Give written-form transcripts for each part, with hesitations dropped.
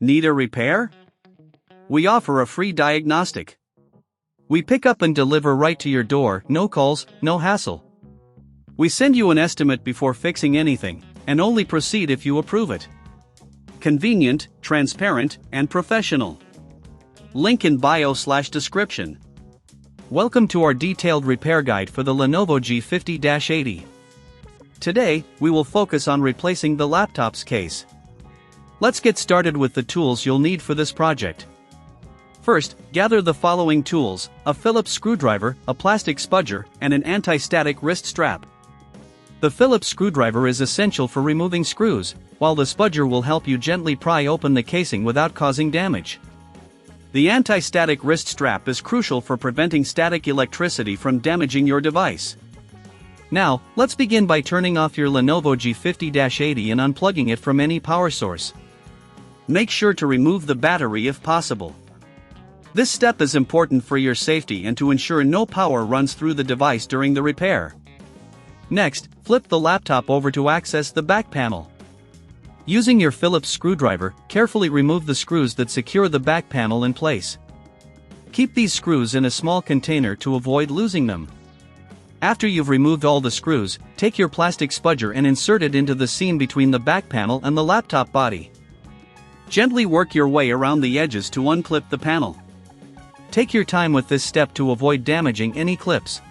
Need a repair? We offer a free diagnostic. We pick up and deliver right to your door, no calls, no hassle. We send you an estimate before fixing anything, and only proceed if you approve it. Convenient, transparent, and professional. Link in bio/description. Welcome to our detailed repair guide for the Lenovo G50-80. Today, we will focus on replacing the laptop's case. Let's get started with the tools you'll need for this project. First, gather the following tools: a Phillips screwdriver, a plastic spudger, and an anti-static wrist strap. The Phillips screwdriver is essential for removing screws, while the spudger will help you gently pry open the casing without causing damage. The anti-static wrist strap is crucial for preventing static electricity from damaging your device. Now, let's begin by turning off your Lenovo G50-80 and unplugging it from any power source. Make sure to remove the battery if possible. This step is important for your safety and to ensure no power runs through the device during the repair. Next, flip the laptop over to access the back panel. Using your Phillips screwdriver, carefully remove the screws that secure the back panel in place. Keep these screws in a small container to avoid losing them. After you've removed all the screws, take your plastic spudger and insert it into the seam between the back panel and the laptop body. Gently work your way around the edges to unclip the panel. Take your time with this step to avoid damaging any clips.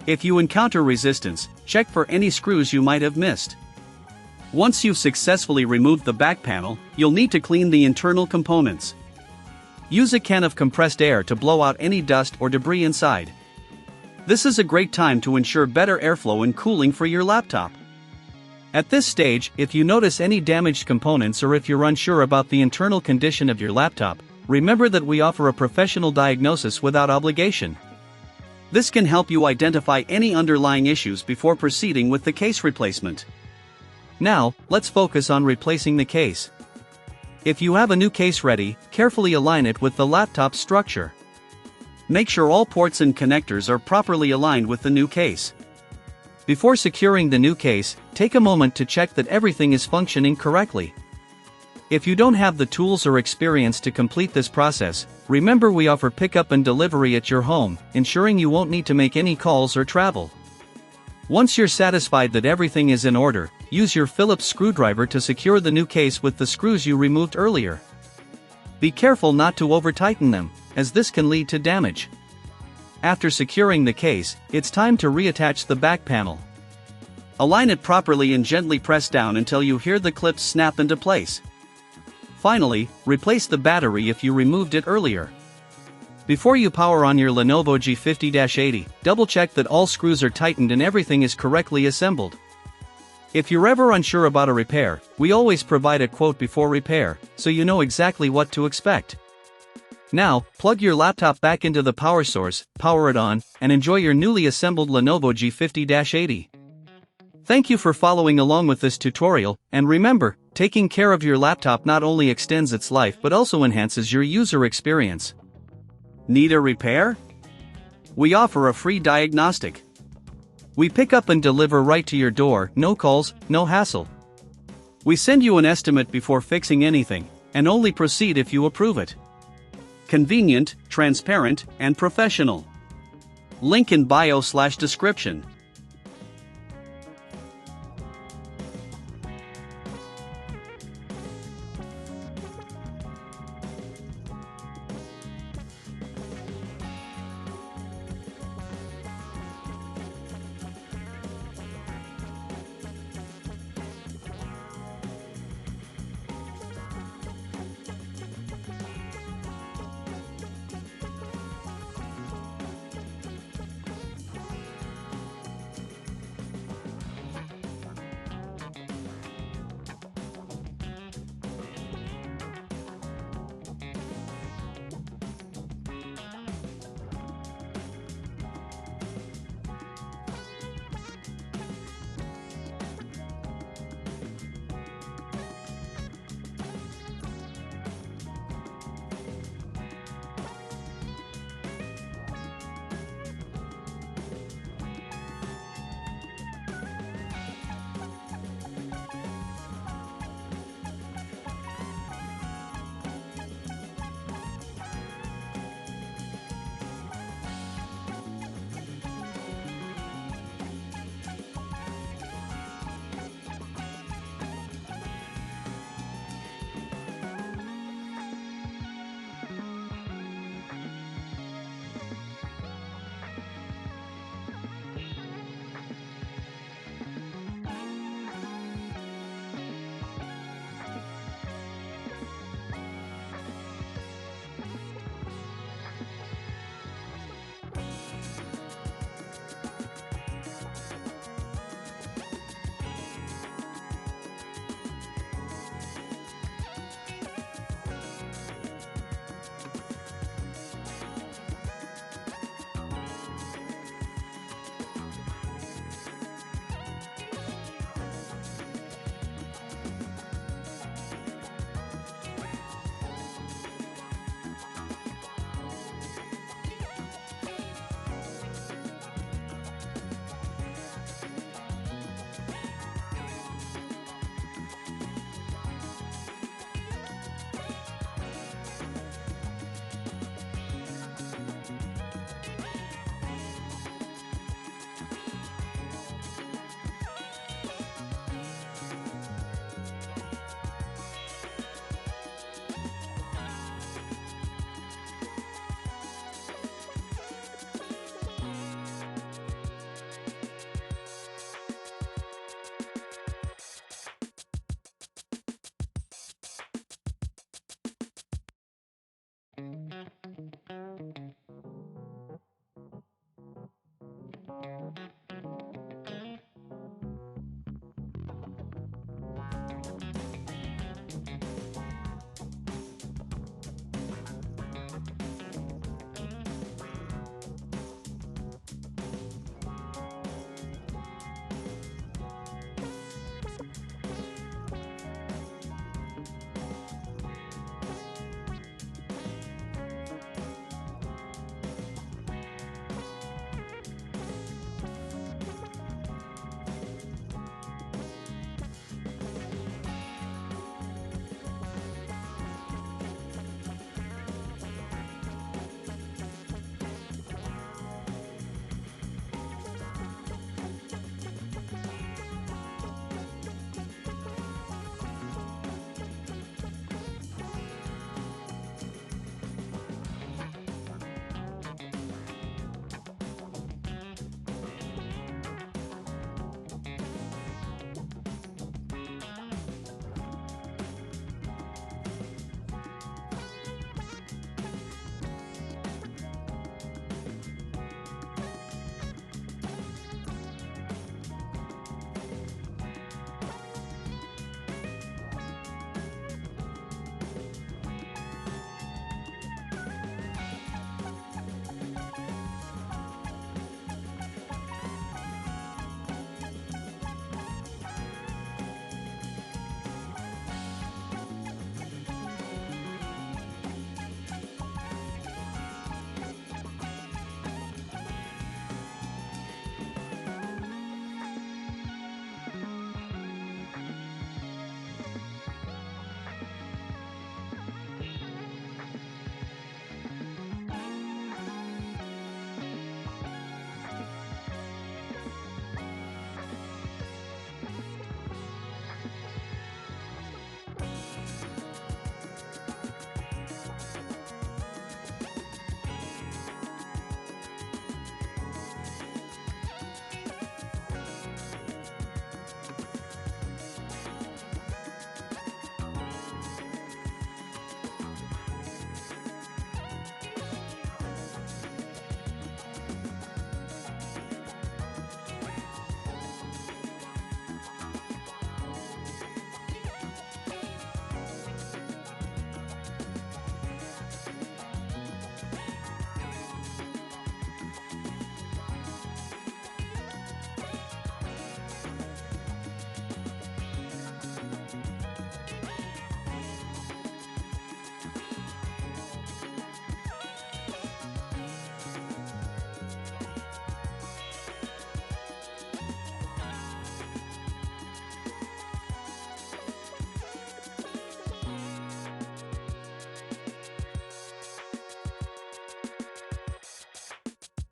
If you encounter resistance, check for any screws you might have missed. Once you've successfully removed the back panel, you'll need to clean the internal components. Use a can of compressed air to blow out any dust or debris inside. This is a great time to ensure better airflow and cooling for your laptop. At this stage, if you notice any damaged components or if you're unsure about the internal condition of your laptop, remember that we offer a professional diagnosis without obligation. This can help you identify any underlying issues before proceeding with the case replacement. Now, let's focus on replacing the case. If you have a new case ready, carefully align it with the laptop's structure. Make sure all ports and connectors are properly aligned with the new case. Before securing the new case, take a moment to check that everything is functioning correctly. If you don't have the tools or experience to complete this process, remember we offer pickup and delivery at your home, ensuring you won't need to make any calls or travel. Once you're satisfied that everything is in order, use your Phillips screwdriver to secure the new case with the screws you removed earlier. Be careful not to over-tighten them, as this can lead to damage. After securing the case, it's time to reattach the back panel. Align it properly and gently press down until you hear the clips snap into place. Finally, replace the battery if you removed it earlier. Before you power on your Lenovo G50-80, double-check that all screws are tightened and everything is correctly assembled. If you're ever unsure about a repair, we always provide a quote before repair, so you know exactly what to expect. Now, plug your laptop back into the power source, power it on, and enjoy your newly assembled Lenovo G50-80. Thank you for following along with this tutorial, and remember, taking care of your laptop not only extends its life but also enhances your user experience. Need a repair? We offer a free diagnostic. We pick up and deliver right to your door, no calls, no hassle. We send you an estimate before fixing anything, and only proceed if you approve it. Convenient, transparent, and professional. Link in bio/description.